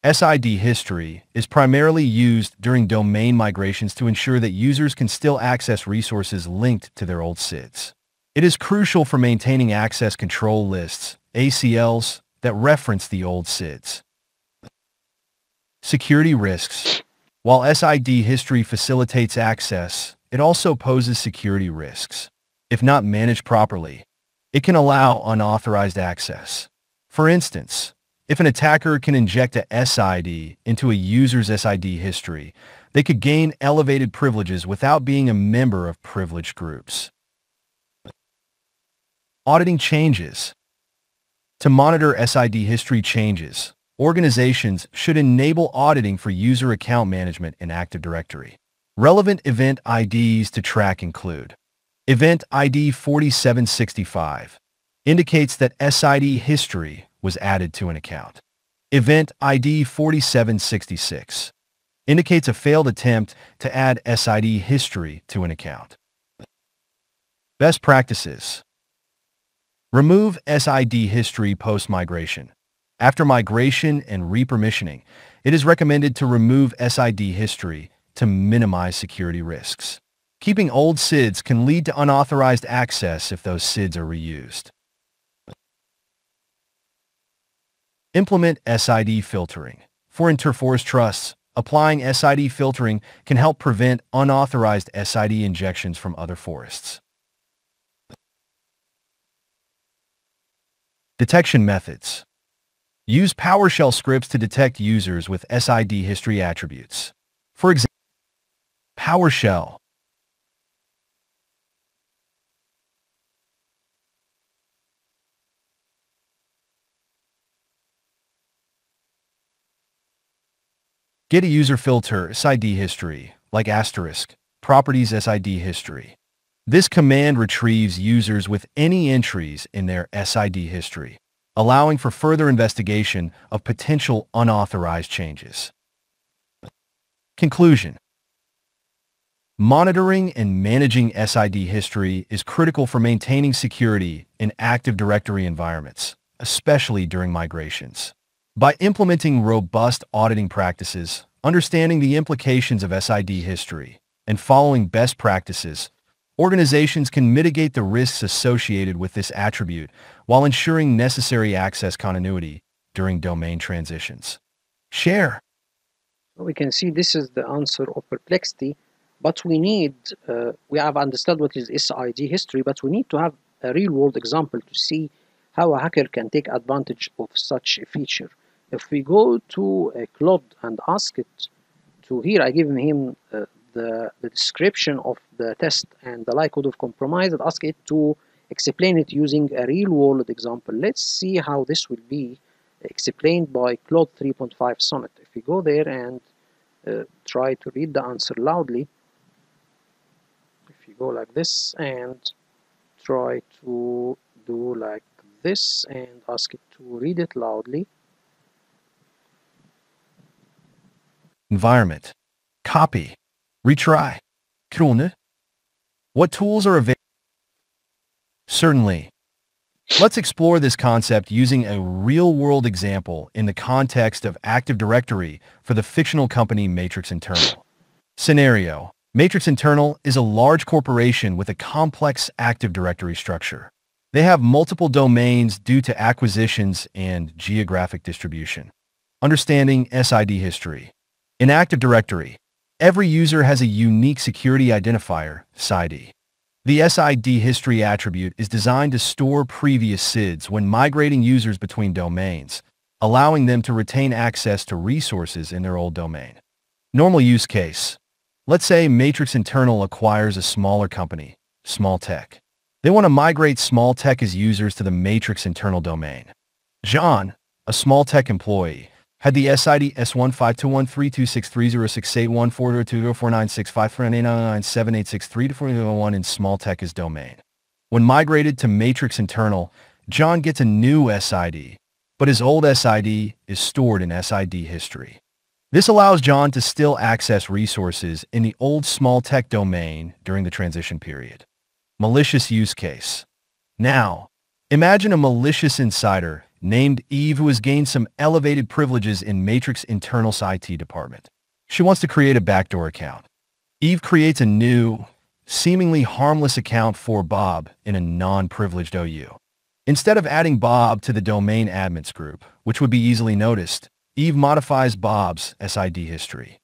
SID history is primarily used during domain migrations to ensure that users can still access resources linked to their old SIDs. It is crucial for maintaining access control lists, ACLs, that reference the old SIDs. Security risks. While SID history facilitates access, it also poses security risks. If not managed properly, it can allow unauthorized access. For instance, if an attacker can inject a SID into a user's SID history, they could gain elevated privileges without being a member of privileged groups. Auditing changes. To monitor SID history changes, organizations should enable auditing for user account management in Active Directory. Relevant event IDs to track include Event ID 4765 indicates that SID history was added to an account. Event ID 4766 indicates a failed attempt to add SID history to an account. Best practices. Remove SID history post-migration. After migration and repermissioning, it is recommended to remove SID history to minimize security risks. Keeping old SIDs can lead to unauthorized access if those SIDs are reused. Implement SID filtering. For Interforce trusts, applying SID filtering can help prevent unauthorized SID injections from other forests. Detection methods. Use PowerShell scripts to detect users with SID history attributes. For example, PowerShell. Get a user filter SID history, like asterisk, properties SID history. This command retrieves users with any entries in their SID history, allowing for further investigation of potential unauthorized changes. Conclusion. Monitoring and managing SID history is critical for maintaining security in Active Directory environments, especially during migrations. By implementing robust auditing practices, understanding the implications of SID history, and following best practices, organizations can mitigate the risks associated with this attribute while ensuring necessary access continuity during domain transitions. Share. We can see this is the answer of Perplexity, but we have understood what is SID history, but we need to have a real-world example to see how a hacker can take advantage of such a feature. If we go to Claude and ask it to, here I give him the description of the test and the likelihood of compromise, and ask it to explain it using a real-world example. Let's see how this will be explained by Claude 3.5 Sonnet. If we go there and try to read the answer loudly, if you go like this and try to do like this and ask it to read it loudly. Environment. Copy. Retry. Krone. What tools are available? Certainly. Let's explore this concept using a real-world example in the context of Active Directory for the fictional company Matrix Internal. Scenario. Matrix Internal is a large corporation with a complex Active Directory structure. They have multiple domains due to acquisitions and geographic distribution. Understanding SID history. In Active Directory, every user has a unique security identifier, SID. The SID history attribute is designed to store previous SIDs when migrating users between domains, allowing them to retain access to resources in their old domain. Normal use case. Let's say Matrix Internal acquires a smaller company, Smalltech. They want to migrate Smalltech as users to the Matrix Internal domain. John, a Smalltech employee, had the SID S15213263068140249654997863241 in Smalltech as domain. When migrated to Matrix Internal, John gets a new SID, but his old SID is stored in SID history. This allows John to still access resources in the old Smalltech domain during the transition period. Malicious use case. Now, imagine a malicious insider named Eve who has gained some elevated privileges in Matrix Internal's IT department. She wants to create a backdoor account. Eve creates a new, seemingly harmless account for Bob in a non-privileged OU. Instead of adding Bob to the domain admins group, which would be easily noticed, Eve modifies Bob's SID history.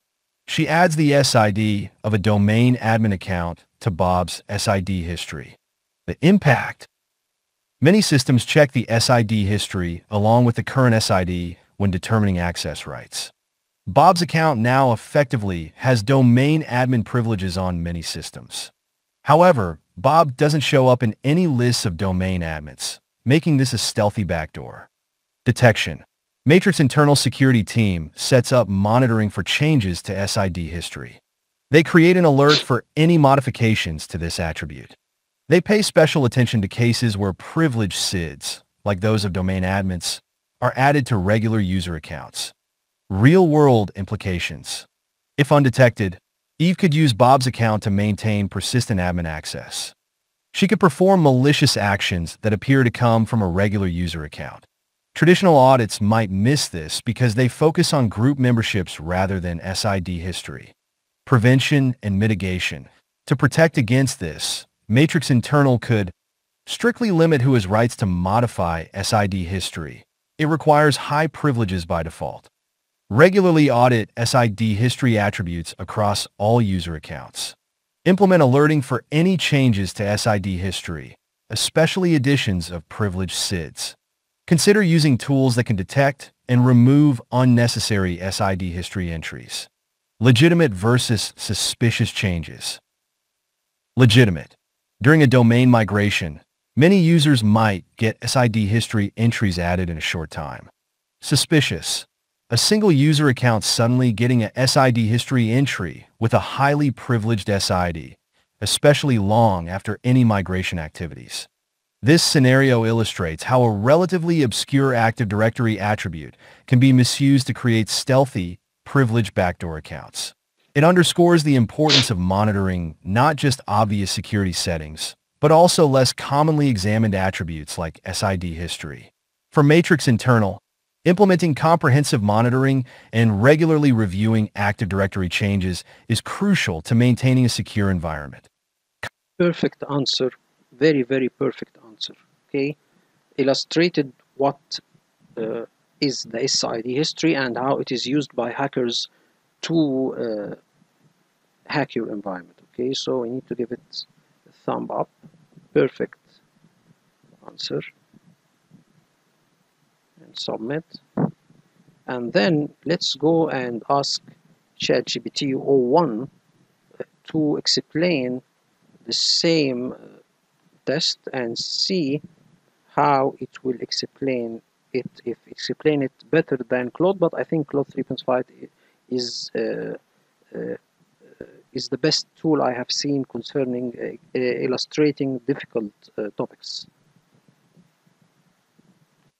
She adds the SID of a domain admin account to Bob's SID history. The impact. Many systems check the SID history along with the current SID when determining access rights. Bob's account now effectively has domain admin privileges on many systems. However, Bob doesn't show up in any lists of domain admins, making this a stealthy backdoor. Detection. Matrix Internal Security Team sets up monitoring for changes to SID history. They create an alert for any modifications to this attribute. They pay special attention to cases where privileged SIDs, like those of domain admins, are added to regular user accounts. Real-world implications. If undetected, Eve could use Bob's account to maintain persistent admin access. She could perform malicious actions that appear to come from a regular user account. Traditional audits might miss this because they focus on group memberships rather than SID history. Prevention and mitigation. To protect against this, Matrix Internal could strictly limit who has rights to modify SID history. It requires high privileges by default. Regularly audit SID history attributes across all user accounts. Implement alerting for any changes to SID history, especially additions of privileged SIDs. Consider using tools that can detect and remove unnecessary SID history entries. Legitimate versus suspicious changes. Legitimate. During a domain migration, many users might get SID history entries added in a short time. Suspicious. A single user account suddenly getting a SID history entry with a highly privileged SID, especially long after any migration activities. This scenario illustrates how a relatively obscure Active Directory attribute can be misused to create stealthy, privileged backdoor accounts. It underscores the importance of monitoring not just obvious security settings, but also less commonly examined attributes like SID history. For Matrix Internal, implementing comprehensive monitoring and regularly reviewing Active Directory changes is crucial to maintaining a secure environment. Perfect answer. Very, very perfect answer. Okay. Illustrated what is the SID history and how it is used by hackers to hack your environment. Okay, so we need to give it a thumb up. Perfect answer. And submit. And then let's go and ask ChatGPT o1 to explain the same test and see how it will explain it, if explain it better than Claude, but I think Claude 3.5 is the best tool I have seen concerning illustrating difficult topics.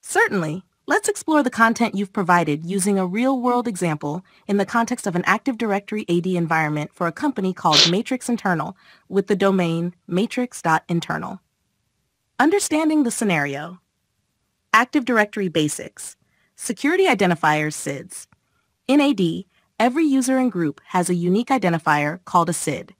Certainly. Let's explore the content you've provided using a real-world example in the context of an Active Directory AD environment for a company called Matrix Internal with the domain matrix.internal. Understanding the scenario. Active Directory basics. Security identifiers SIDs. In AD, every user and group has a unique identifier called a SID.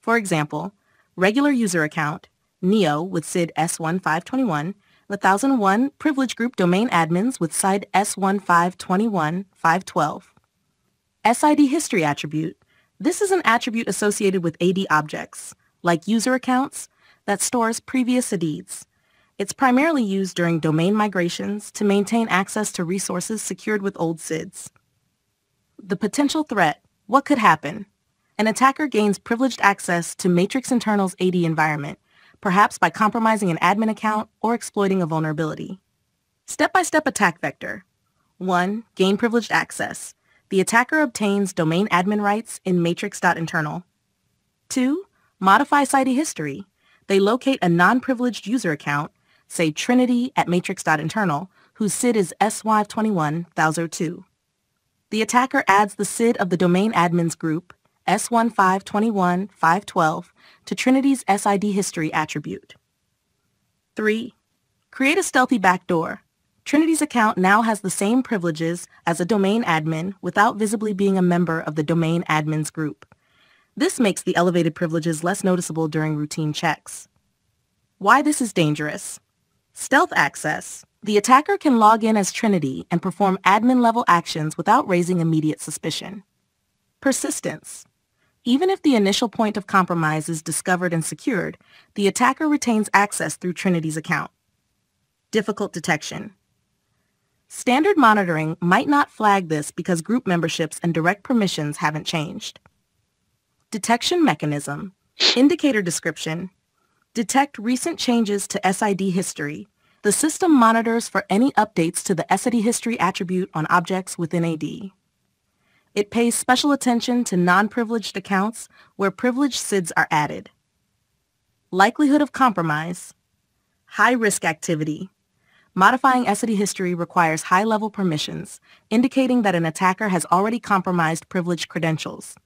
For example, regular user account, NEO with SID S1521, 1001 privilege group domain admins with SID S1521-512. SID history attribute. This is an attribute associated with AD objects, like user accounts, that stores previous IDs. It's primarily used during domain migrations to maintain access to resources secured with old SIDs. The potential threat. What could happen? An attacker gains privileged access to Matrix Internal's AD environment, perhaps by compromising an admin account or exploiting a vulnerability. Step-by-step attack vector. 1. Gain privileged access. The attacker obtains domain admin rights in matrix.internal. 2. Modify SID history. They locate a non-privileged user account, say Trinity at matrix.internal, whose SID is S521-1002. The attacker adds the SID of the domain admins group, S1521-512, to Trinity's SID history attribute. 3. Create a stealthy backdoor. Trinity's account now has the same privileges as a domain admin without visibly being a member of the domain admins group. This makes the elevated privileges less noticeable during routine checks. Why this is dangerous. Stealth access. The attacker can log in as Trinity and perform admin-level actions without raising immediate suspicion. Persistence. Even if the initial point of compromise is discovered and secured, the attacker retains access through Trinity's account. Difficult detection. Standard monitoring might not flag this because group memberships and direct permissions haven't changed. Detection mechanism. Indicator description. Detect recent changes to SID history. The system monitors for any updates to the SID history attribute on objects within AD. It pays special attention to non-privileged accounts where privileged SIDs are added. Likelihood of compromise. High-risk activity. Modifying SID history requires high-level permissions, indicating that an attacker has already compromised privileged credentials.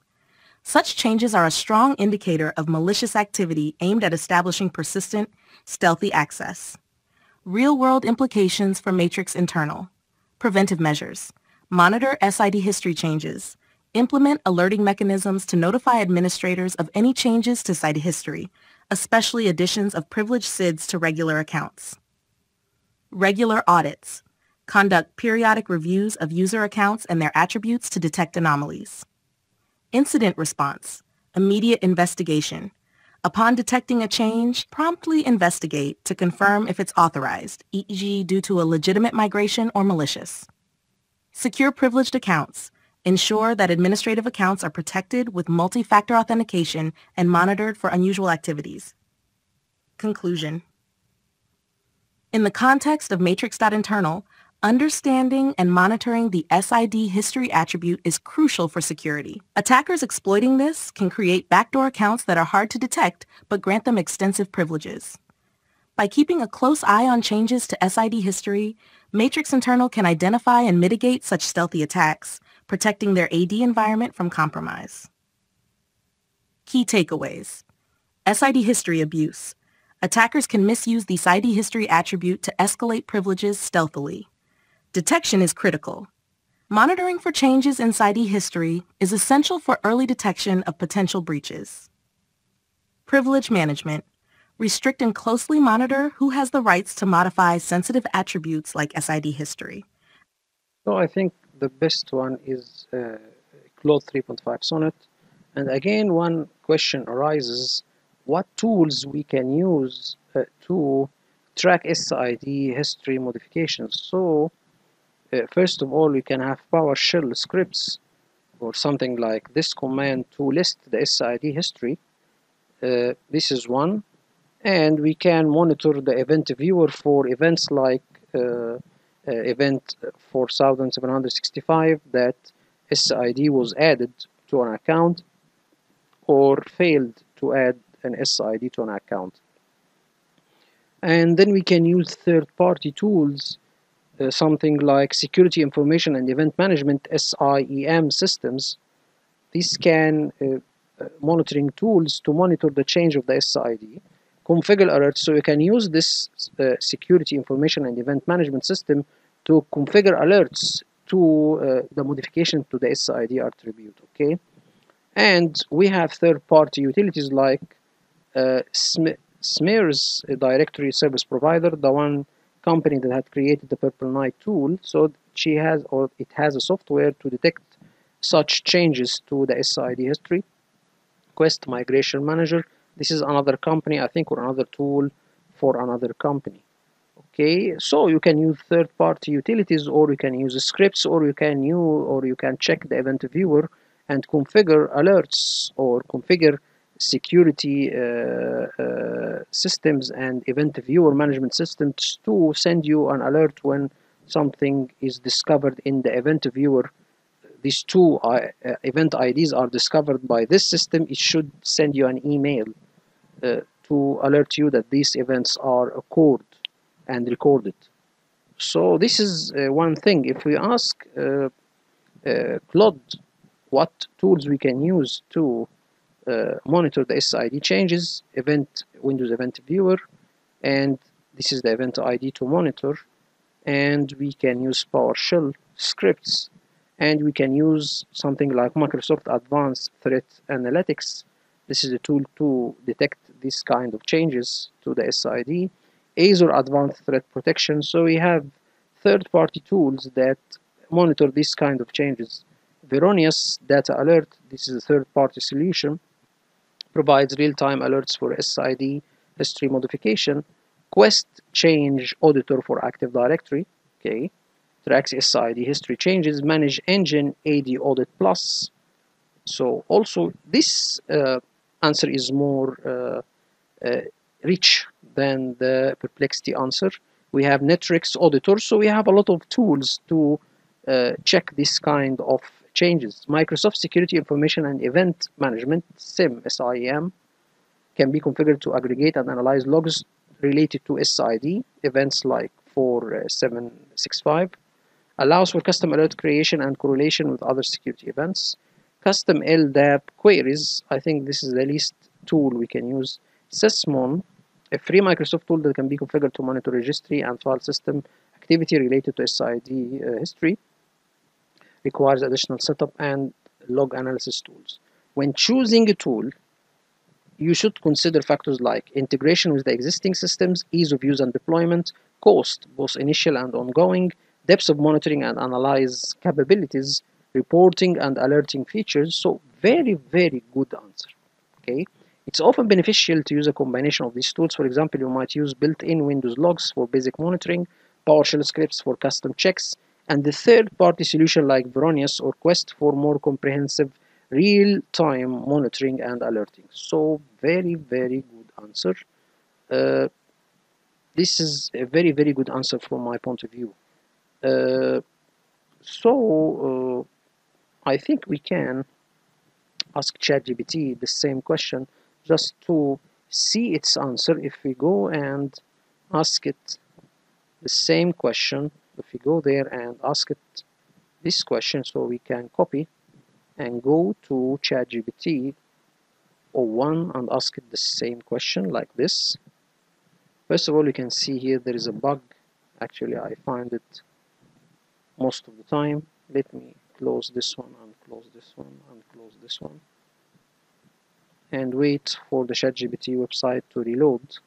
Such changes are a strong indicator of malicious activity aimed at establishing persistent, stealthy access. Real-world implications for Matrix Internal. Preventive measures. Monitor SID history changes. Implement alerting mechanisms to notify administrators of any changes to SID history, especially additions of privileged SIDs to regular accounts. Regular audits. Conduct periodic reviews of user accounts and their attributes to detect anomalies. Incident response. Immediate investigation. Upon detecting a change, promptly investigate to confirm if it's authorized, e.g. due to a legitimate migration or malicious. Secure privileged accounts. Ensure that administrative accounts are protected with multi-factor authentication and monitored for unusual activities. Conclusion. In the context of Matrix.internal, Understanding and monitoring the SID history attribute is crucial for security. Attackers exploiting this can create backdoor accounts that are hard to detect but grant them extensive privileges. By keeping a close eye on changes to SID history, Matrix Internal can identify and mitigate such stealthy attacks, protecting their AD environment from compromise. Key takeaways. SID history abuse. Attackers can misuse the SID history attribute to escalate privileges stealthily. Detection is critical. Monitoring for changes in SID history is essential for early detection of potential breaches. Privilege management. Restrict and closely monitor who has the rights to modify sensitive attributes like SID history. So I think the best one is Claude 3.5 Sonnet. And again, one question arises, what tools we can use to track SID history modifications? So first of all, we can have PowerShell scripts or something like this command to list the SID history. This is one. And we can monitor the event viewer for events like event 4765 that SID was added to an account or failed to add an SID to an account. And then we can use third-party tools, something like Security Information and Event Management, SIEM systems. These can monitoring tools to monitor the change of the SID. Configure alerts, so you can use this Security Information and Event Management system to configure alerts to the modification to the SID attribute, okay? And we have third-party utilities like Smear's directory service provider, the one company that had created the Purple Knight tool. So she has, or it has a software to detect such changes to the SID history. Quest Migration Manager. This is another company, I think, or another tool for another company. Okay, so you can use third-party utilities, or you can use scripts, or you can check the event viewer and configure alerts or configure security systems and event viewer management systems to send you an alert when something is discovered in the event viewer. These two event IDs are discovered by this system. It should send you an email to alert you that these events are occurred and recorded. So this is one thing. If we ask Claude what tools we can use to monitor the SID changes, Windows Event Viewer, and this is the event ID to monitor, and we can use PowerShell scripts, and we can use something like Microsoft Advanced Threat Analytics. This is a tool to detect this kind of changes to the SID. Azure Advanced Threat Protection. So we have third-party tools that monitor this kind of changes. Veronius Data Alert, this is a third-party solution, provides real-time alerts for SID history modification. Quest Change Auditor for Active Directory, okay, tracks SID history changes. Manage Engine AD Audit Plus. So also this answer is more rich than the Perplexity answer. We have Netrix Auditor, so we have a lot of tools to check this kind of changes. Microsoft Security Information and Event Management, SIEM, can be configured to aggregate and analyze logs related to SID events like 4765. Allows for custom alert creation and correlation with other security events. Custom LDAP queries, I think this is the least tool we can use. Sysmon, a free Microsoft tool that can be configured to monitor registry and file system activity related to SID history. Requires additional setup and log analysis tools. When choosing a tool, you should consider factors like integration with the existing systems, ease of use and deployment, cost, both initial and ongoing, depth of monitoring and analyze capabilities, reporting and alerting features. So very, very good answer. Okay. It's often beneficial to use a combination of these tools. For example, you might use built-in Windows logs for basic monitoring, PowerShell scripts for custom checks, and the third-party solution like Veronius or Quest for more comprehensive real-time monitoring and alerting. So very, very good answer. This is a very, very good answer from my point of view. I think we can ask ChatGPT the same question just to see its answer. If we go and ask it the same question, if we go there and ask it this question, so we can copy and go to ChatGPT o1 and ask it the same question like this. First of all, you can see here there is a bug. Actually, I find it most of the time. Let me close this one and close this one and close this one and wait for the ChatGPT website to reload.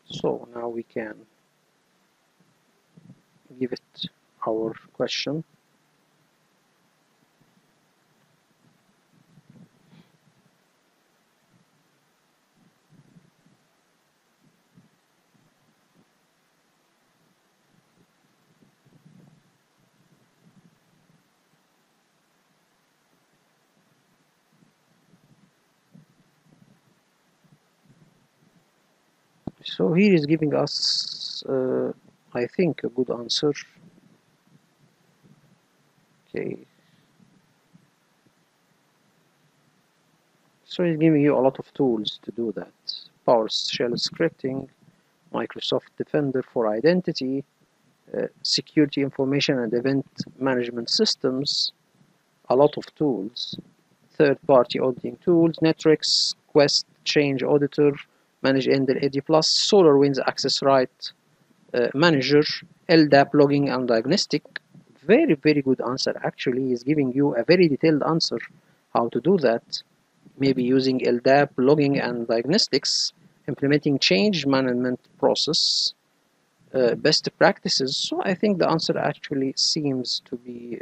So now we can give it our question. So here is giving us, I think, a good answer. Okay. So it's giving you a lot of tools to do that. PowerShell scripting, Microsoft Defender for identity, security information and event management systems, a lot of tools, third-party auditing tools, Netrix, Quest, Change Auditor, Manage Endel AD+, SolarWinds Access Right Manager, LDAP logging and diagnostic. Very, very good answer. Actually, is giving you a very detailed answer how to do that. Maybe using LDAP logging and diagnostics, implementing change management process, best practices. So I think the answer actually seems to be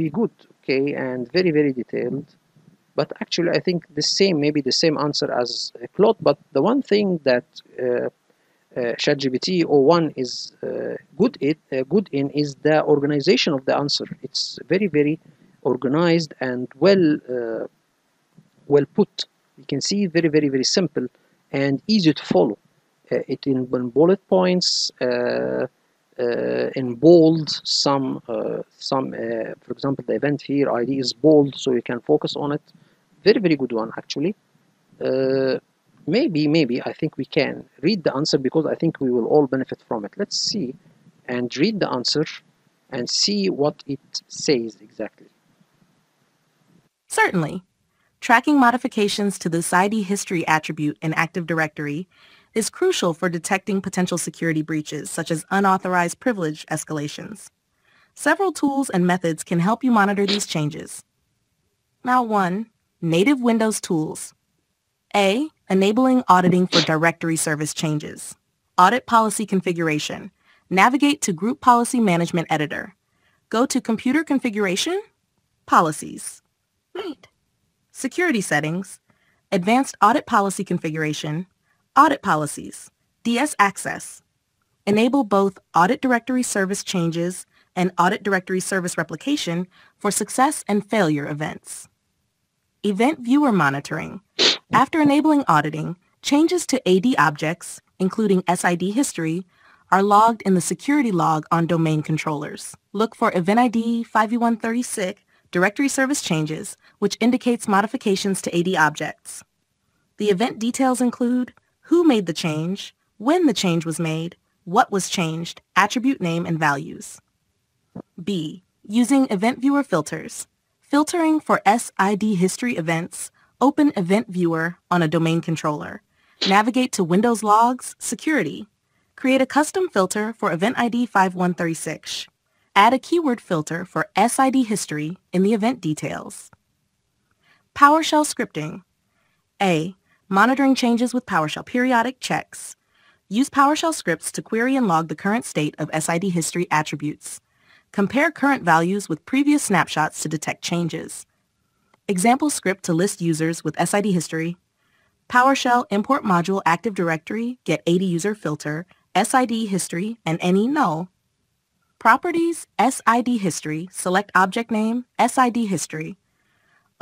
good, okay, and very, very detailed. But actually, I think maybe the same answer as Claude. But the one thing that ChatGPT o1 is good in is the organization of the answer. It's very, very organized and well put. You can see very, very, very simple and easy to follow. It in bullet points, in bold. For example, the event here ID is bold, so you can focus on it. Very, very good one, actually. Maybe I think we can read the answer, because I think we will all benefit from it. Let's see and read the answer and see what it says exactly. Certainly. Tracking modifications to the SID history attribute in Active Directory is crucial for detecting potential security breaches, such as unauthorized privilege escalations. Several tools and methods can help you monitor these changes. Now 1. Native Windows tools. A. Enabling auditing for directory service changes. Audit policy configuration. Navigate to Group Policy Management Editor. Go to Computer Configuration, Policies. Right. Security settings. Advanced Audit Policy Configuration. Audit Policies. DS Access. Enable both Audit Directory Service changes and Audit Directory Service replication for success and failure events. Event Viewer Monitoring. After enabling auditing, changes to AD objects, including SID history, are logged in the security log on domain controllers. Look for Event ID 5v136 Directory Service Changes, which indicates modifications to AD objects. The event details include who made the change, when the change was made, what was changed, attribute name, and values. B. Using Event Viewer filters. Filtering for SID history events, open Event Viewer on a domain controller. Navigate to Windows Logs, Security. Create a custom filter for Event ID 5136. Add a keyword filter for SID history in the event details. PowerShell scripting. A. Monitoring changes with PowerShell periodic checks. Use PowerShell scripts to query and log the current state of SID history attributes. Compare current values with previous snapshots to detect changes. Example script to list users with SID history. PowerShell import module Active Directory, get AD user filter, SID history, and any null. Properties, SID history, select object name, SID history.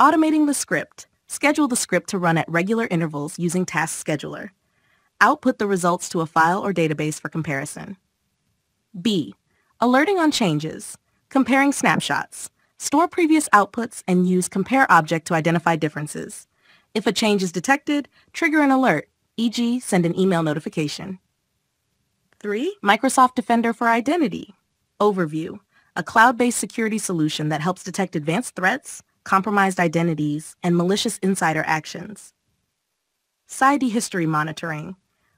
Automating the script. Schedule the script to run at regular intervals using Task Scheduler. Output the results to a file or database for comparison. B. Alerting on changes. Comparing snapshots. Store previous outputs and use compare object to identify differences. If a change is detected, trigger an alert, e.g. send an email notification. 3. Microsoft Defender for Identity. Overview. A cloud-based security solution that helps detect advanced threats, compromised identities, and malicious insider actions. SID history monitoring.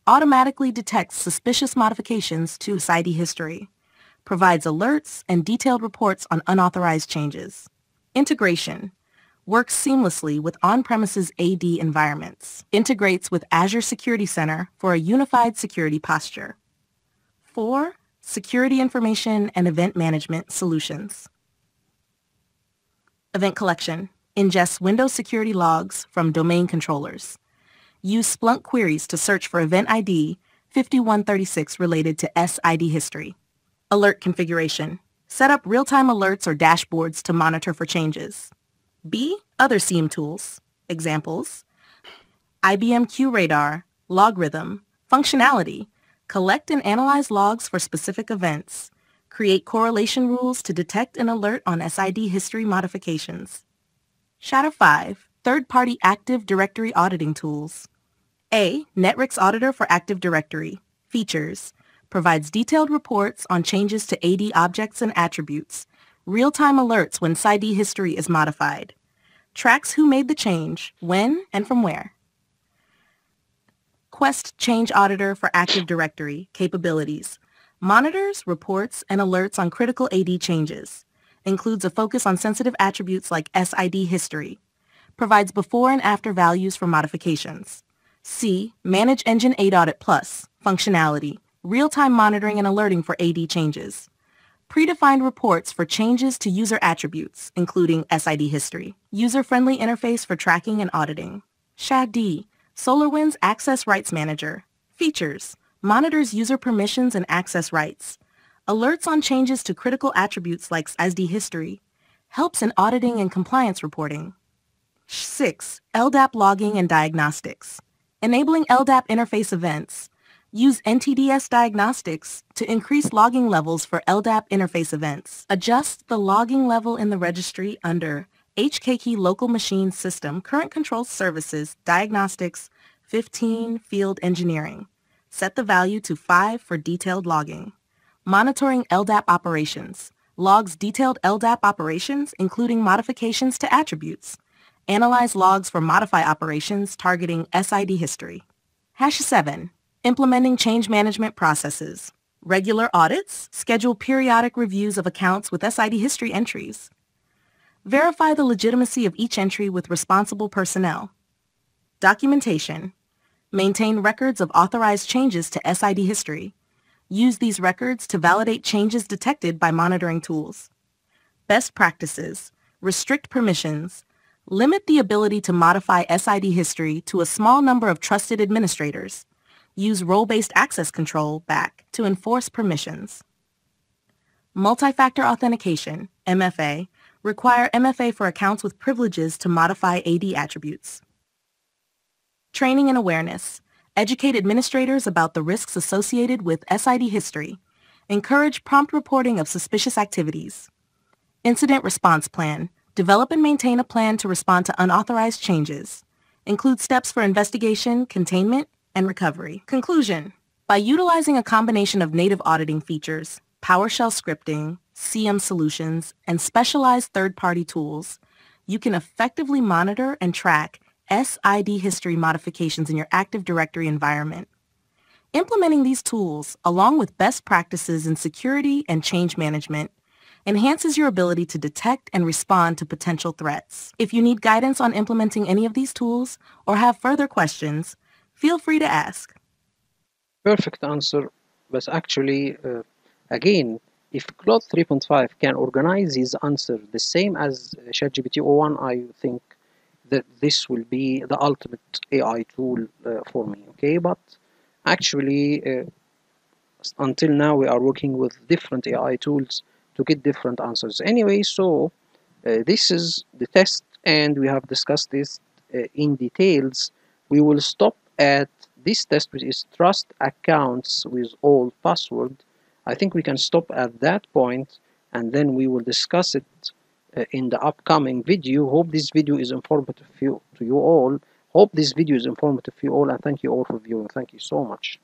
Automatically detects suspicious modifications to SID history. Provides alerts and detailed reports on unauthorized changes. Integration. Works seamlessly with on-premises AD environments. Integrates with Azure Security Center for a unified security posture. 4. Security information and event management solutions. Event collection. Ingests Windows security logs from domain controllers. Use Splunk queries to search for event ID 5136 related to SID history. Alert configuration. Set up real-time alerts or dashboards to monitor for changes. B. Other SIEM tools. Examples: IBM QRadar, Logarithm, functionality. Collect and analyze logs for specific events. Create correlation rules to detect and alert on SID history modifications. Shadow 5. Third-party Active Directory auditing tools. A. Netrix Auditor for Active Directory. Features. Provides detailed reports on changes to AD objects and attributes. Real-time alerts when SID history is modified. Tracks who made the change, when, and from where. Quest Change Auditor for Active Directory capabilities. Monitors, reports, and alerts on critical AD changes. Includes a focus on sensitive attributes like SID history. Provides before and after values for modifications. C. Manage Engine ADAudit Plus functionality. Real-time monitoring and alerting for AD changes. Predefined reports for changes to user attributes, including SID history. User-friendly interface for tracking and auditing. SHA-D. SolarWinds Access Rights Manager. Features. Monitors user permissions and access rights. Alerts on changes to critical attributes like SID history. Helps in auditing and compliance reporting. 6. LDAP logging and diagnostics. Enabling LDAP interface events. Use NTDS diagnostics to increase logging levels for LDAP interface events. Adjust the logging level in the registry under HKKey Local Machine System Current Control Services Diagnostics 15 Field Engineering. Set the value to 5 for detailed logging. Monitoring LDAP operations. Logs detailed LDAP operations, including modifications to attributes. Analyze logs for modify operations targeting SID history. #7. Implementing change management processes. Regular audits. Schedule periodic reviews of accounts with SID history entries. Verify the legitimacy of each entry with responsible personnel. Documentation. Maintain records of authorized changes to SID history. Use these records to validate changes detected by monitoring tools. Best practices. Restrict permissions. Limit the ability to modify SID history to a small number of trusted administrators. Use role-based access control, BAC, to enforce permissions. Multi-factor authentication, MFA, require MFA for accounts with privileges to modify AD attributes. Training and awareness. Educate administrators about the risks associated with SID history. Encourage prompt reporting of suspicious activities. Incident response plan. Develop and maintain a plan to respond to unauthorized changes. Include steps for investigation, containment, and recovery. Conclusion. By utilizing a combination of native auditing features, PowerShell scripting, SIEM solutions, and specialized third-party tools, you can effectively monitor and track SID history modifications in your Active Directory environment. Implementing these tools, along with best practices in security and change management, enhances your ability to detect and respond to potential threats. If you need guidance on implementing any of these tools or have further questions, feel free to ask. Perfect answer. But actually, again, if Claude 3.5 can organize his answer the same as ChatGPT o1, I think that this will be the ultimate AI tool for me. Okay, but actually, until now we are working with different AI tools to get different answers. Anyway, so this is the test, and we have discussed this in details. We will stop at this test, which is trust accounts with all password, I think we can stop at that point, and then we will discuss it in the upcoming video. Hope this video is informative to you all. Hope this video is informative for you all, and thank you all for viewing. Thank you so much.